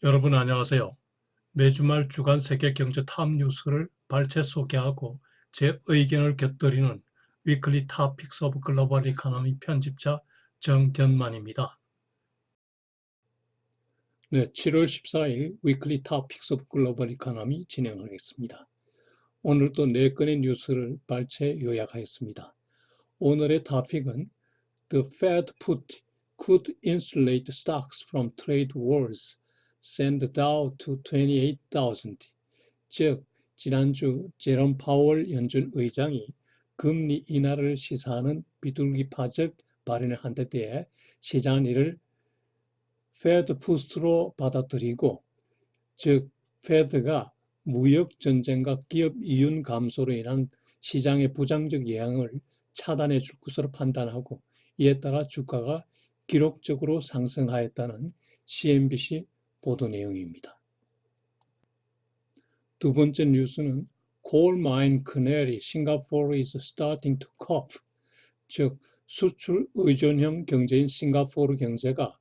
여러분 안녕하세요. 매주 말 주간 세계 경제 탑 뉴스를 발췌 소개하고 제 의견을 곁들이는 위클리 탑픽스 오브 글로벌 이코노미 편집자 정견만입니다. 네, 7월 14일 위클리 탑픽스 오브 글로벌 이코노미 진행하겠습니다. 오늘도 4건의 뉴스를 발췌 요약하였습니다. 오늘의 토픽은 The Fed put could insulate stocks from trade wars, send Dow to 28,000. 즉, 지난주 제롬 파월 연준 의장이 금리 인하를 시사하는 비둘기파적 발언을 한 데 대해 시장은 이를 페드 푸스트로 받아들이고, 즉 페드가 무역 전쟁과 기업 이윤 감소로 인한 시장의 부정적 영향을 차단해 줄 것으로 판단하고, 이에 따라 주가가 기록적으로 상승하였다는 CNBC 보도 내용입니다. 두 번째 뉴스는 Coal Mine Canary, Singapore is starting to cough. 즉 수출 의존형 경제인 싱가포르 경제가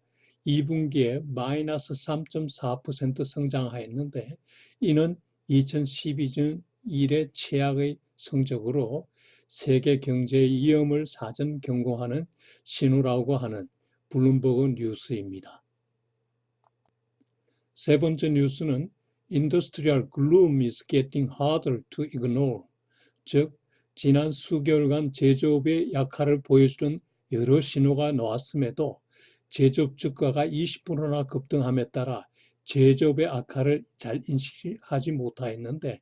2분기에 마이너스 3.4% 성장하였는데, 이는 2012년 이래 최악의 성적으로 세계 경제의 위험을 사전 경고하는 신호라고 하는 블룸버그 뉴스입니다. 세 번째 뉴스는 Industrial gloom is getting harder to ignore. 즉 지난 수개월간 제조업의 약화를 보여주는 여러 신호가 나왔음에도 제조업 주가가 20%나 급등함에 따라 제조업의 악화를 잘 인식하지 못하였는데,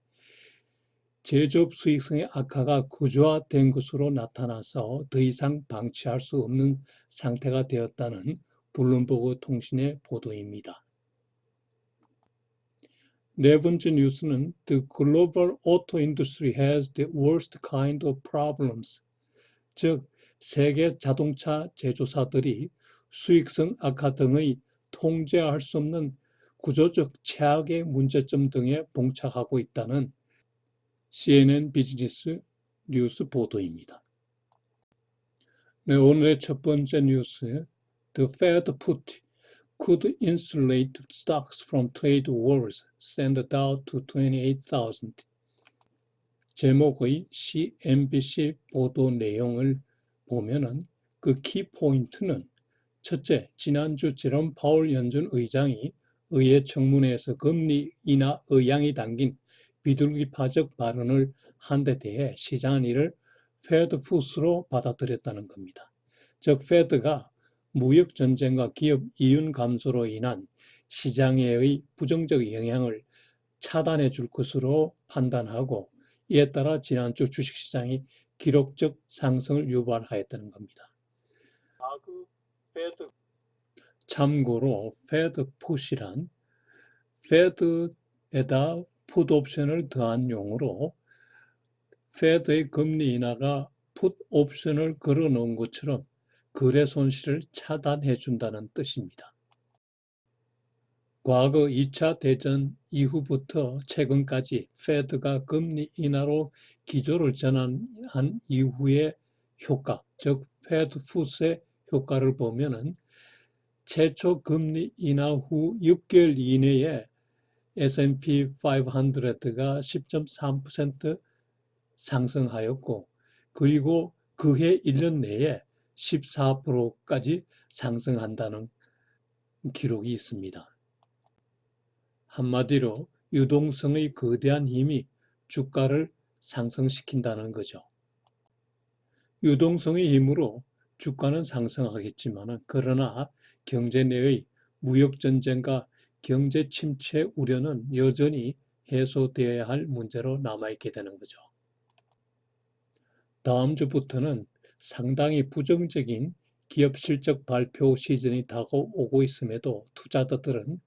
제조업 수익성의 악화가 구조화된 것으로 나타나서 더 이상 방치할 수 없는 상태가 되었다는 블룸버그 통신의 보도입니다. 네 번째 뉴스는 The global auto industry has the worst kind of problems. 즉 세계 자동차 제조사들이 수익성 악화 등의 통제할 수 없는 구조적 최악의 문제점 등에 봉착하고 있다는 CNN 비즈니스 뉴스 보도입니다. 네, 오늘의 첫 번째 뉴스, The Fed put could insulate stocks from trade wars, send Dow to 28,000. 제목의 CNBC 보도 내용을 보면은 그 키포인트는, 첫째, 지난주 제롬 파월 연준 의장이 의회 청문회에서 금리 인하 의향이 담긴 비둘기파적 발언을 한 데 대해 시장은 이를 페드 푸스로 받아들였다는 겁니다. 즉 페드가 무역 전쟁과 기업 이윤 감소로 인한 시장의 부정적 영향을 차단해 줄 것으로 판단하고, 이에 따라 지난주 주식시장이 기록적 상승을 유발하였다는 겁니다. 참고로 페드 풋이란 페드에다 풋 옵션을 더한 용어로, 페드의 금리 인하가 풋 옵션을 걸어 놓은 것처럼 거래 손실을 차단해 준다는 뜻입니다. 과거 2차 대전 이후부터 최근까지 페드가 금리 인하로 기조를 전환한 이후의 효과, 즉 페드 풋의 효과를 보면은 최초 금리 인하 후 6개월 이내에 S&P 500가 10.3% 상승하였고, 그리고 그해 1년 내에 14%까지 상승한다는 기록이 있습니다. 한마디로 유동성의 거대한 힘이 주가를 상승시킨다는 거죠. 유동성의 힘으로 주가는 상승하겠지만, 그러나 경제 내의 무역 전쟁과 경제 침체 우려는 여전히 해소되어야 할 문제로 남아있게 되는 거죠. 다음 주부터는 상당히 부정적인 기업 실적 발표 시즌이 다가오고 있음에도 투자자들은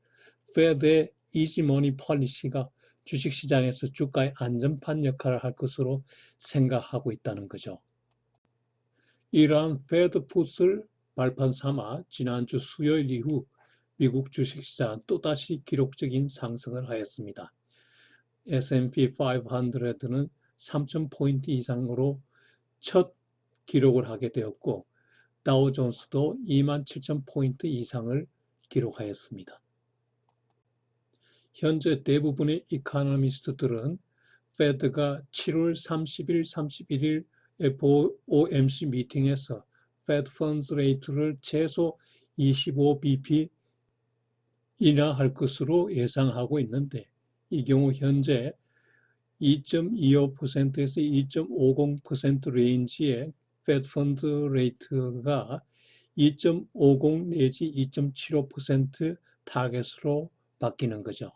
페드의 이지머니 폴리시가 주식시장에서 주가의 안전판 역할을 할 것으로 생각하고 있다는 거죠. 이러한 페드 풋을 발판 삼아 지난주 수요일 이후 미국 주식시장은 또다시 기록적인 상승을 하였습니다. S&P 500는 3,000포인트 이상으로 첫 기록을 하게 되었고, 다우존스도 27,000포인트 이상을 기록하였습니다. 현재 대부분의 이코노미스트들은 페드가 7월 30일, 31일 FOMC 미팅에서 페드 펀드 레이트를 최소 25bp 인하할 것으로 예상하고 있는데, 이 경우 현재 2.25%에서 2.50% 레인지의 페드 펀드 레이트가 2.50 내지 2.75% 타겟으로 바뀌는 거죠.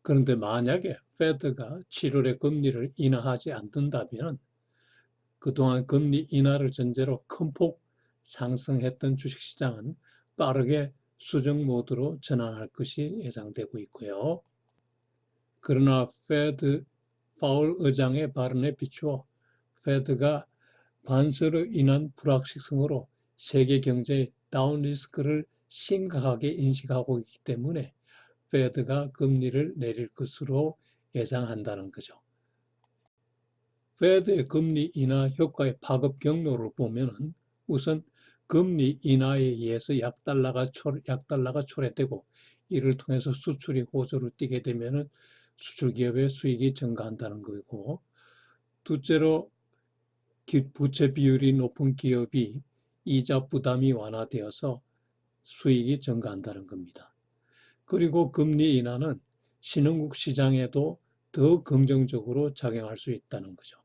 그런데 만약에 페드가 7월에 금리를 인하하지 않는다면 그동안 금리 인하를 전제로 큰 폭 상승했던 주식시장은 빠르게 수정 모드로 전환할 것이 예상되고 있고요. 그러나 페드 파월 의장의 발언에 비추어 페드가 관세로 인한 불확실성으로 세계 경제의 다운 리스크를 심각하게 인식하고 있기 때문에 페드가 금리를 내릴 것으로 예상한다는 거죠. 페드의 금리 인하 효과의 파급 경로를 보면은 우선 금리 인하에 의해서 약달러가 초래되고 이를 통해서 수출이 호조를 띠게 되면은 수출 기업의 수익이 증가한다는 거고, 둘째로 부채 비율이 높은 기업이 이자 부담이 완화되어서 수익이 증가한다는 겁니다. 그리고 금리 인하는 신흥국 시장에도 더 긍정적으로 작용할 수 있다는 거죠.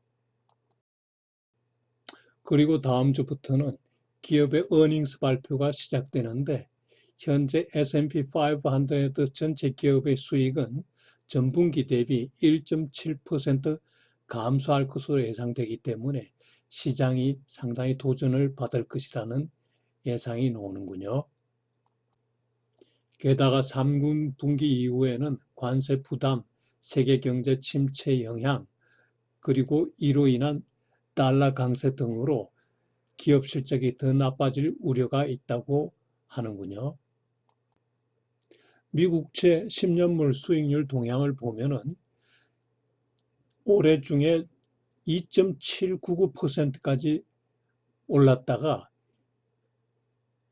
그리고 다음 주부터는 기업의 어닝스 발표가 시작되는데, 현재 S&P 500 전체 기업의 수익은 전분기 대비 1.7% 감소할 것으로 예상되기 때문에 시장이 상당히 도전을 받을 것이라는 예상이 나오는군요. 게다가 3분기 이후에는 관세 부담, 세계 경제 침체 영향, 그리고 이로 인한 달러 강세 등으로 기업 실적이 더 나빠질 우려가 있다고 하는군요. 미국채 10년물 수익률 동향을 보면은 올해 중에 2.799%까지 올랐다가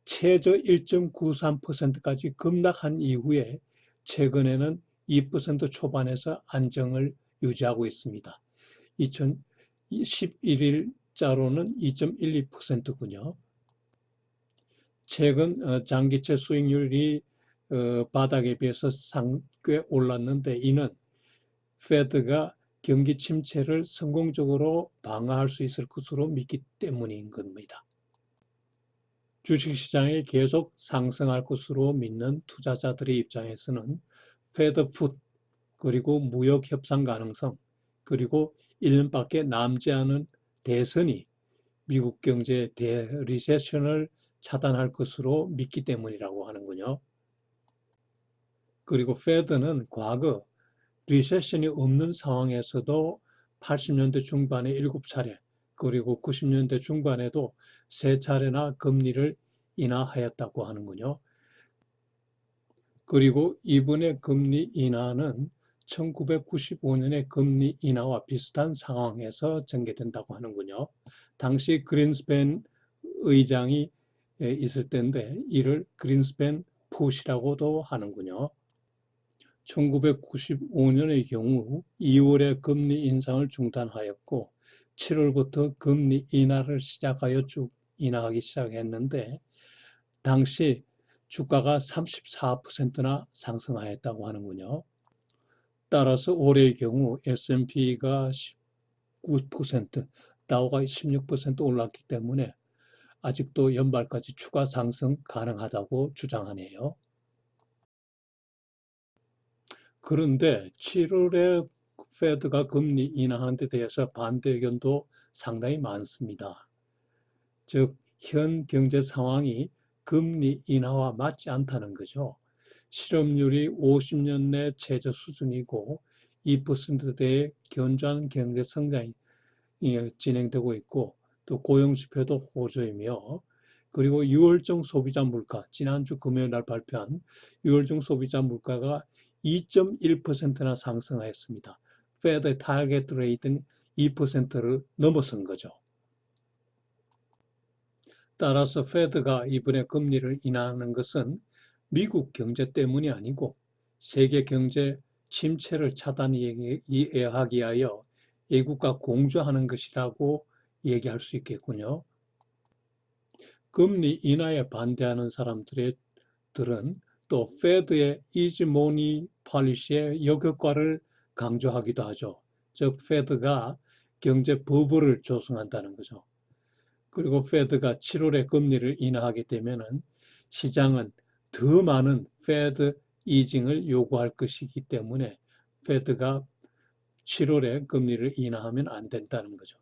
최저 1.93%까지 급락한 이후에 최근에는 2% 초반에서 안정을 유지하고 있습니다. 2011일자로는 2.12%군요. 최근 장기채 수익률이 바닥에 비해서 꽤 올랐는데, 이는 페드가 경기 침체를 성공적으로 방어할 수 있을 것으로 믿기 때문인 겁니다. 주식시장이 계속 상승할 것으로 믿는 투자자들의 입장에서는 페드 풋, 그리고 무역 협상 가능성, 그리고 1년밖에 남지 않은 대선이 미국 경제의 대리세션을 차단할 것으로 믿기 때문이라고 하는군요. 그리고 페드는 과거 리세션이 없는 상황에서도 80년대 중반에 7차례, 그리고 90년대 중반에도 3차례나 금리를 인하하였다고 하는군요. 그리고 이번의 금리 인하는 1995년의 금리 인하와 비슷한 상황에서 전개된다고 하는군요. 당시 그린스팬 의장이 있을 때인데, 이를 그린스팬 풋이라고도 하는군요. 1995년의 경우 2월에 금리 인상을 중단하였고 7월부터 금리 인하를 시작하여 쭉 인하하기 시작했는데, 당시 주가가 34%나 상승하였다고 하는군요. 따라서 올해의 경우 S&P가 19%, 다우가 16% 올랐기 때문에 아직도 연말까지 추가 상승 가능하다고 주장하네요. 그런데 7월에 페드가 금리 인하하는 데 대해서 반대 의견도 상당히 많습니다. 즉, 현 경제 상황이 금리 인하와 맞지 않다는 거죠. 실업률이 50년 내 최저 수준이고 2%대의 견조한 경제 성장이 진행되고 있고, 또 고용지표도 호조이며, 그리고 6월중 소비자 물가, 지난주 금요일 날 발표한 6월중 소비자 물가가 2.1%나 상승하였습니다. 페드의 타겟 레이트는 2%를 넘어선 거죠. 따라서 페드가 이번에 금리를 인하하는 것은 미국 경제 때문이 아니고 세계 경제 침체를 차단하기 위하여 애국과 공조하는 것이라고 얘기할 수 있겠군요. 금리 인하에 반대하는 사람들은 또 페드의 이즈모니 폴리시의 역효과를 강조하기도 하죠. 즉 페드가 경제 버블을 조성한다는 거죠. 그리고 페드가 7월에 금리를 인하하게 되면은 시장은 더 많은 페드 이징을 요구할 것이기 때문에 페드가 7월에 금리를 인하하면 안 된다는 거죠.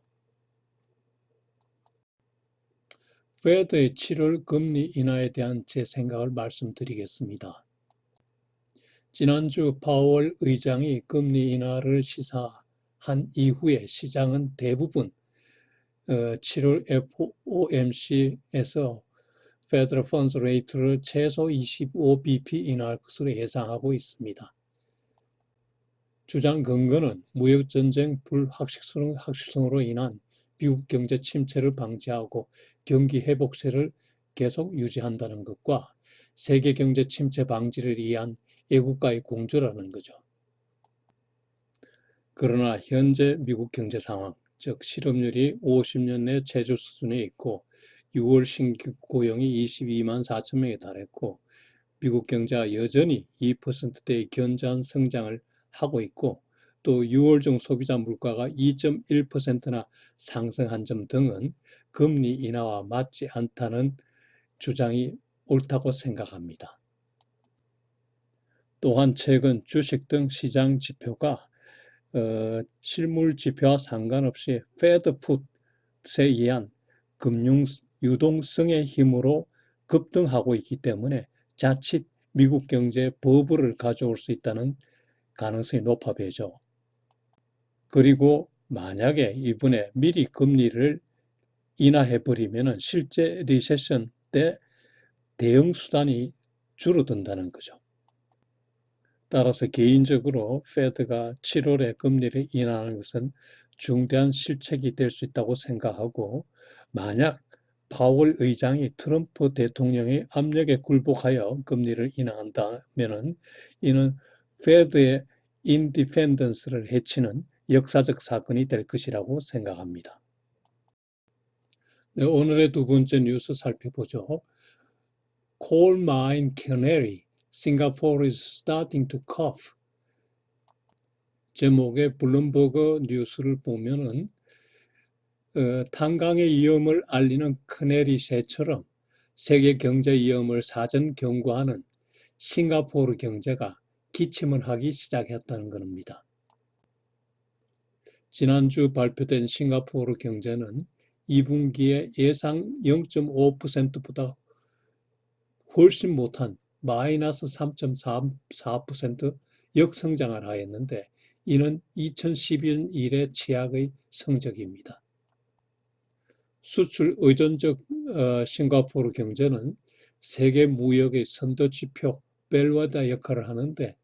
페드의 7월 금리 인하에 대한 제 생각을 말씀드리겠습니다. 지난주 파월 의장이 금리 인하를 시사한 이후에 시장은 대부분 7월 FOMC에서 Federal Funds Rate를 최소 25bp 인하할 것으로 예상하고 있습니다. 주장 근거는 무역전쟁 불확실성으로 인한 미국 경제 침체를 방지하고 경기 회복세를 계속 유지한다는 것과 세계 경제 침체 방지를 위한 애국가의 공조라는 거죠. 그러나 현재 미국 경제 상황, 즉 실업률이 50년 내 최저 수준에 있고 6월 신규 고용이 22만 4천 명에 달했고 미국 경제가 여전히 2%대의 견조한 성장을 하고 있고 또 6월 중 소비자 물가가 2.1%나 상승한 점 등은 금리 인하와 맞지 않다는 주장이 옳다고 생각합니다. 또한 최근 주식 등 시장 지표가 실물 지표와 상관없이 페드 풋에 의한 금융 유동성의 힘으로 급등하고 있기 때문에 자칫 미국 경제에 버블을 가져올 수 있다는 가능성이 높아 보이죠. 그리고 만약에 이번에 미리 금리를 인하해버리면 실제 리세션 때 대응 수단이 줄어든다는 거죠. 따라서 개인적으로 페드가 7월에 금리를 인하하는 것은 중대한 실책이 될 수 있다고 생각하고 만약 파월 의장이 트럼프 대통령의 압력에 굴복하여 금리를 인하한다면 이는 페드의 인디펜던스를 해치는 역사적 사건이 될 것이라고 생각합니다. 네, 오늘의 두 번째 뉴스 살펴보죠. Coal mine canary, Singapore is starting to cough. 제목의 블룸버그 뉴스를 보면은 탄광의 위험을 알리는 크네리 새처럼 세계 경제 위험을 사전 경고하는 싱가포르 경제가 기침을 하기 시작했다는 겁니다. 지난주 발표된 싱가포르 경제는 2분기에 예상 0.5%보다 훨씬 못한 마이너스 3.4% 역성장을 하였는데 이는 2012년 이래 최악의 성적입니다. 수출 의존적 싱가포르 경제는 세계 무역의 선도지표 벨웨더 역할을 하는데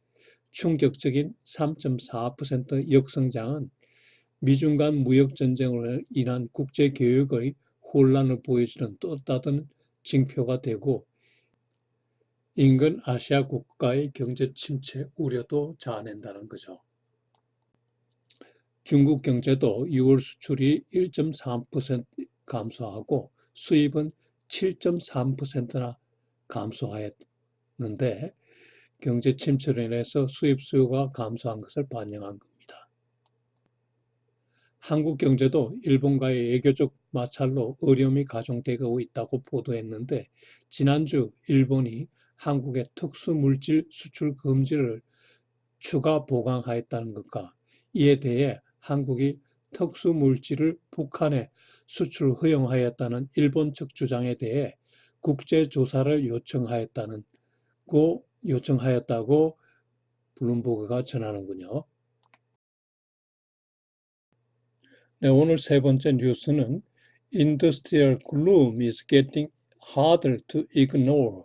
충격적인 3.4% 역성장은 미중 간 무역전쟁으로 인한 국제교역의 혼란을 보여주는 또 다른 징표가 되고 인근 아시아 국가의 경제 침체 우려도 자아낸다는 거죠. 중국 경제도 6월 수출이 1.3% 감소하고 수입은 7.3%나 감소하였는데 경제 침체로 인해서 수입 수요가 감소한 것을 반영한 겁니다. 한국 경제도 일본과의 외교적 마찰로 어려움이 가중되고 있다고 보도했는데 지난주 일본이 한국의 특수물질 수출 금지를 추가 보강하였다는 것과 이에 대해 한국이 특수물질을 북한에 수출 허용하였다는 일본 측 주장에 대해 국제조사를 요청하였다고 블룸버그가 전하는군요. 네, 오늘 세 번째 뉴스는 Industrial gloom is getting harder to ignore.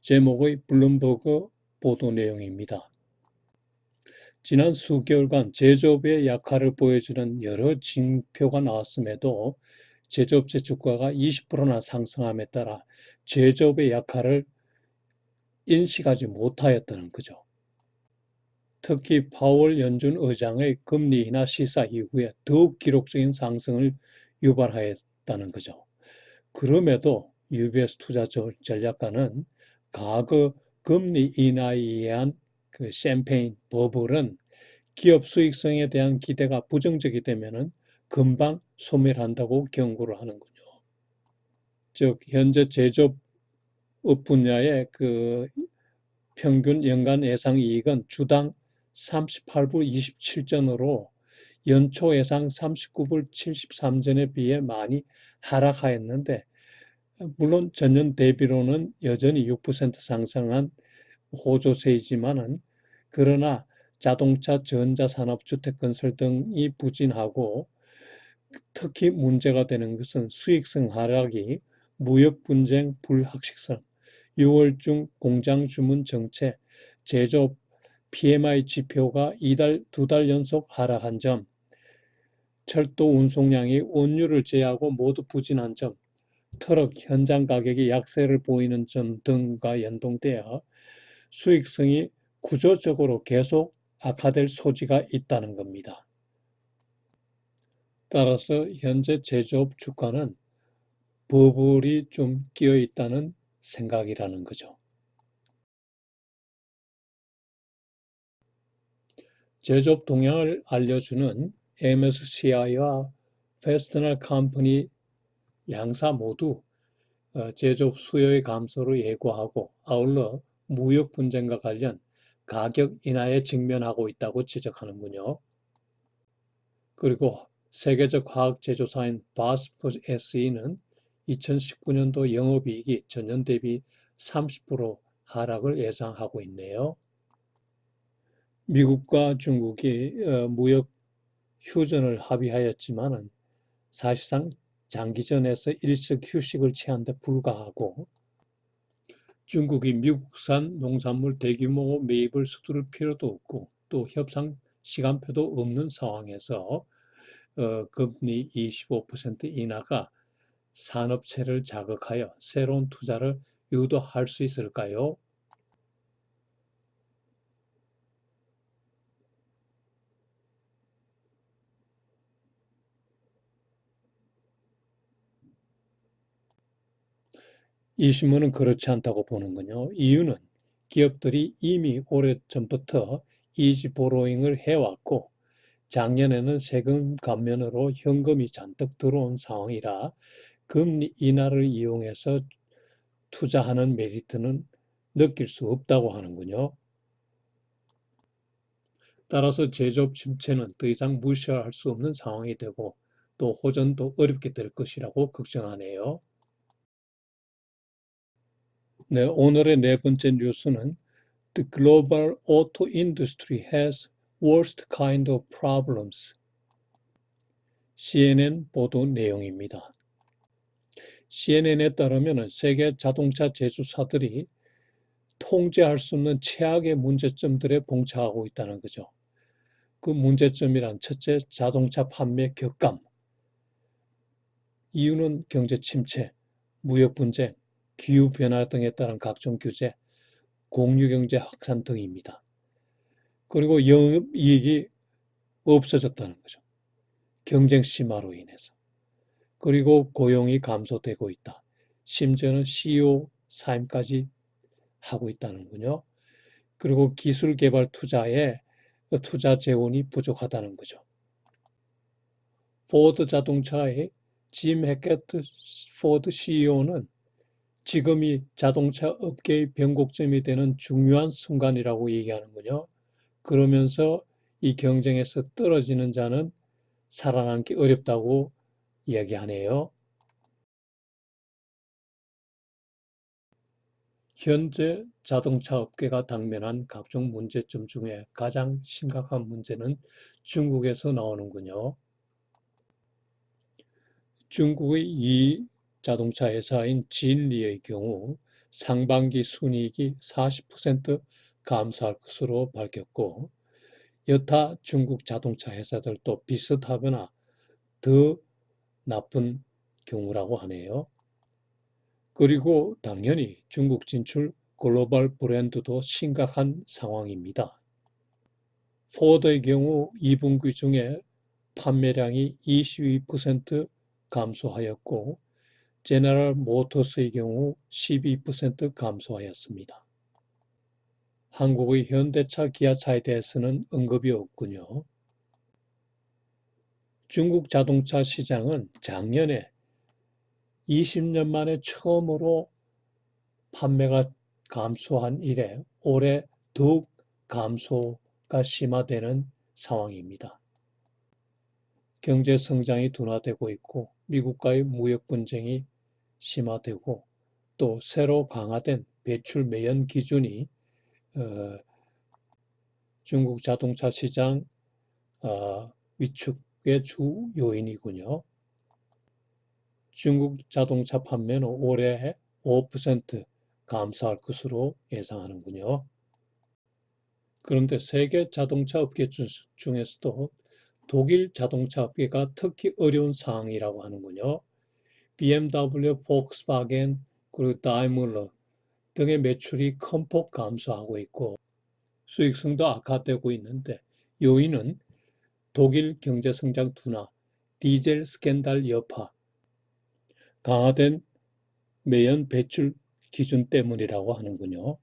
제목의 블룸버그 보도 내용입니다. 지난 수개월간 제조업의 약화를 보여주는 여러 징표가 나왔음에도 제조업체 주가가 20%나 상승함에 따라 제조업의 약화를 인식하지 못하였다는 거죠. 특히 파월 연준 의장의 금리 인하 시사 이후에 더욱 기록적인 상승을 유발하였다는 거죠. 그럼에도 UBS 투자 전략가는 과거 금리 인하에 의한 그 샴페인 버블은 기업 수익성에 대한 기대가 부정적이 되면은 금방 소멸한다고 경고를 하는군요. 즉 현재 제조업 분야의 그 평균 연간 예상 이익은 주당 38불 27전으로 연초 예상 39불 73전에 비해 많이 하락하였는데, 물론 전년 대비로는 여전히 6% 상승한 호조세이지만은, 그러나 자동차, 전자산업, 주택건설 등이 부진하고, 특히 문제가 되는 것은 수익성 하락이 무역 분쟁 불확실성, 6월 중 공장 주문 정체, 제조업 PMI 지표가 두 달 연속 하락한 점, 철도 운송량이 원유를 제외하고 모두 부진한 점, 트럭 현장 가격이 약세를 보이는 점 등과 연동되어 수익성이 구조적으로 계속 악화될 소지가 있다는 겁니다. 따라서 현재 제조업 주가는 버블이 좀 끼어 있다는 생각이라는 거죠. 제조업 동향을 알려주는 MSCI와 페스트널 컴퍼니 양사 모두 제조업 수요의 감소를 예고하고, 아울러 무역 분쟁과 관련 가격 인하에 직면하고 있다고 지적하는군요. 그리고 세계적 화학 제조사인 바스프 SE는 2019년도 영업이익이 전년 대비 30% 하락을 예상하고 있네요. 미국과 중국이 무역 휴전을 합의하였지만은 사실상 장기전에서 일시 휴식을 취한 데 불과하고, 중국이 미국산 농산물 대규모 매입을 서두를 필요도 없고, 또 협상 시간표도 없는 상황에서 금리 25% 인하가 산업체를 자극하여 새로운 투자를 유도할 수 있을까요? 이 신문은 그렇지 않다고 보는군요. 이유는 기업들이 이미 오래전부터 이지 보로잉을 해왔고, 작년에는 세금 감면으로 현금이 잔뜩 들어온 상황이라 금리 인하를 이용해서 투자하는 메리트는 느낄 수 없다고 하는군요. 따라서 제조업 침체는 더 이상 무시할 수 없는 상황이 되고, 또 호전도 어렵게 될 것이라고 걱정하네요. 네, 오늘의 네 번째 뉴스는 The global auto industry has worst kind of problems. CNN 보도 내용입니다. CNN에 따르면 세계 자동차 제조사들이 통제할 수 없는 최악의 문제점들에 봉착하고 있다는 거죠. 그 문제점이란 첫째, 자동차 판매 격감. 이유는 경제 침체, 무역 분쟁, 기후 변화 등에 따른 각종 규제, 공유 경제 확산 등입니다. 그리고 영업 이익이 없어졌다는 거죠. 경쟁 심화로 인해서. 그리고 고용이 감소되고 있다. 심지어는 CEO 사임까지 하고 있다는군요. 그리고 기술 개발 투자에 투자 재원이 부족하다는 거죠. 포드 자동차의 짐 해켓트 포드 CEO는 지금이 자동차 업계의 변곡점이 되는 중요한 순간이라고 얘기하는군요. 그러면서 이 경쟁에서 떨어지는 자는 살아남기 어렵다고 이야기하네요. 현재 자동차 업계가 당면한 각종 문제점 중에 가장 심각한 문제는 중국에서 나오는군요. 중국의 이 자동차 회사인 진리의 경우 상반기 순이익이 40% 감소할 것으로 밝혔고, 여타 중국 자동차 회사들도 비슷하거나 더 나쁜 경우라고 하네요. 그리고 당연히 중국 진출 글로벌 브랜드도 심각한 상황입니다. 포드의 경우 2분기 중에 판매량이 22% 감소하였고 제너럴 모터스의 경우 12% 감소하였습니다. 한국의 현대차, 기아차에 대해서는 언급이 없군요. 중국 자동차 시장은 작년에 20년 만에 처음으로 판매가 감소한 이래 올해 더욱 감소가 심화되는 상황입니다. 경제 성장이 둔화되고 있고 미국과의 무역 분쟁이 심화되고 또 새로 강화된 배출 매연 기준이 중국 자동차 시장 위축의 주 요인이군요. 중국 자동차 판매는 올해 5% 감소할 것으로 예상하는군요. 그런데 세계 자동차 업계 중에서도 독일 자동차 업계가 특히 어려운 상황이라고 하는군요. BMW, 폭스바겐, 그리고 다이물러 등의 매출이 큰 폭 감소하고 있고 수익성도 악화되고 있는데 요인은 독일 경제성장 둔화, 디젤 스캔들 여파, 강화된 매연 배출 기준 때문이라고 하는군요.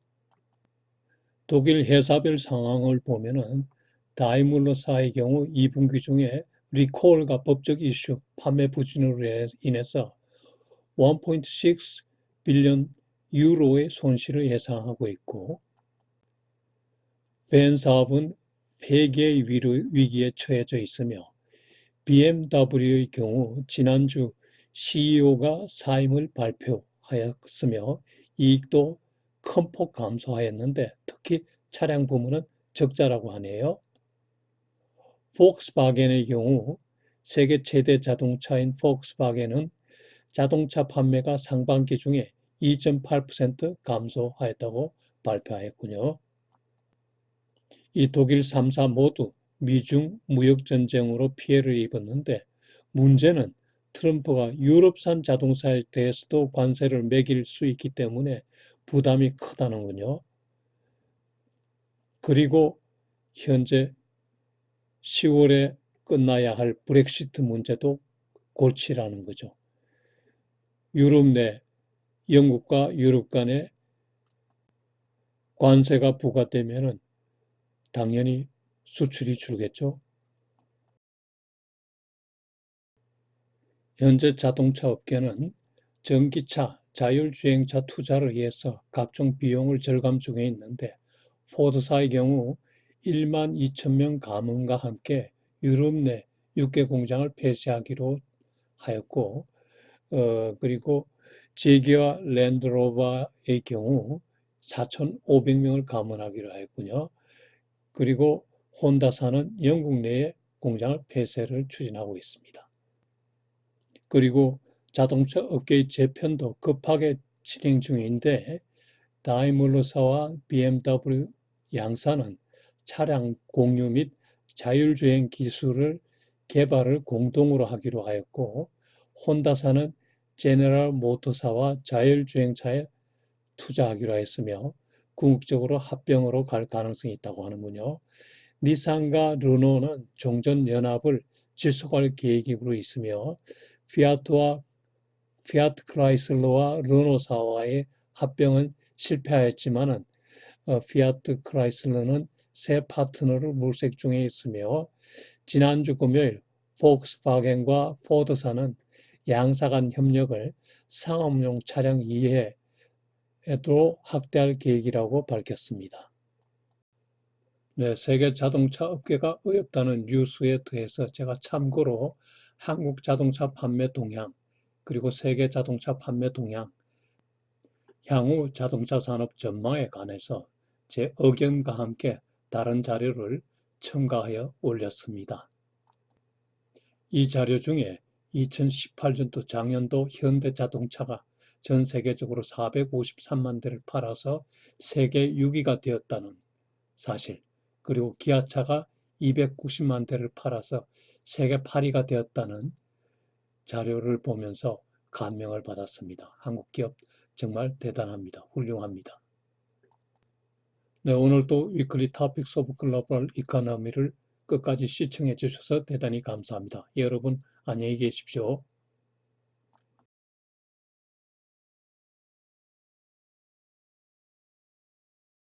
독일 회사별 상황을 보면은 다이물러사의 경우 2분기 중에 리콜과 법적 이슈, 판매 부진으로 인해서 1.6 빌리언 유로의 손실을 예상하고 있고 벤 사업은 폐기의 위기에 처해져 있으며 BMW의 경우 지난주 CEO가 사임을 발표하였으며 이익도 큰 폭 감소하였는데 특히 차량 부문은 적자라고 하네요. 폭스바겐의 경우 세계 최대 자동차인 폭스바겐은 자동차 판매가 상반기 중에 2.8% 감소하였다고 발표하였군요. 이 독일 3사 모두 미중 무역 전쟁으로 피해를 입었는데 문제는 트럼프가 유럽산 자동차에 대해서도 관세를 매길 수 있기 때문에 부담이 크다는군요. 그리고 현재 10월에 끝나야 할 브렉시트 문제도 골치라는 거죠. 유럽 내 영국과 유럽 간에 관세가 부과되면은 당연히 수출이 줄겠죠. 현재 자동차 업계는 전기차, 자율주행차 투자를 위해서 각종 비용을 절감 중에 있는데 포드사의 경우 1만 2천 명 감원과 함께 유럽 내 6개 공장을 폐쇄하기로 하였고 그리고 제기와 랜드로버의 경우 4,500명을 감원하기로 하였군요. 그리고 혼다사는 영국 내에 공장을 폐쇄를 추진하고 있습니다. 그리고 자동차 업계의 재편도 급하게 진행 중인데 다이물러사와 BMW 양사는 차량 공유 및 자율주행 기술을 개발을 공동으로 하기로 하였고 혼다사는 제너럴 모터사와 자율주행차에 투자하기로 했으며 궁극적으로 합병으로 갈 가능성이 있다고 하는군요. 니산과 르노는 종전 연합을 지속할 계획으로 있으며 피아트 크라이슬러와 르노사와의 합병은 실패하였지만은 피아트 크라이슬러는 새 파트너를 물색 중에 있으며 지난주 금요일 폭스바겐과 포드사는 양사 간 협력을 상업용 차량 이해에도 확대할 계획이라고 밝혔습니다. 네, 세계 자동차 업계가 어렵다는 뉴스에 대해서 제가 참고로 한국 자동차 판매 동향, 그리고 세계 자동차 판매 동향, 향후 자동차 산업 전망에 관해서 제 의견과 함께 다른 자료를 첨가하여 올렸습니다. 이 자료 중에 2018년도 작년도 현대자동차가 전 세계적으로 453만 대를 팔아서 세계 6위가 되었다는 사실, 그리고 기아차가 290만 대를 팔아서 세계 8위가 되었다는 자료를 보면서 감명을 받았습니다. 한국 기업 정말 대단합니다. 훌륭합니다. 네, 오늘도 위클리 토픽스 오브 글로벌 이코노미를 끝까지 시청해 주셔서 대단히 감사합니다. 여러분 안녕히 계십시오.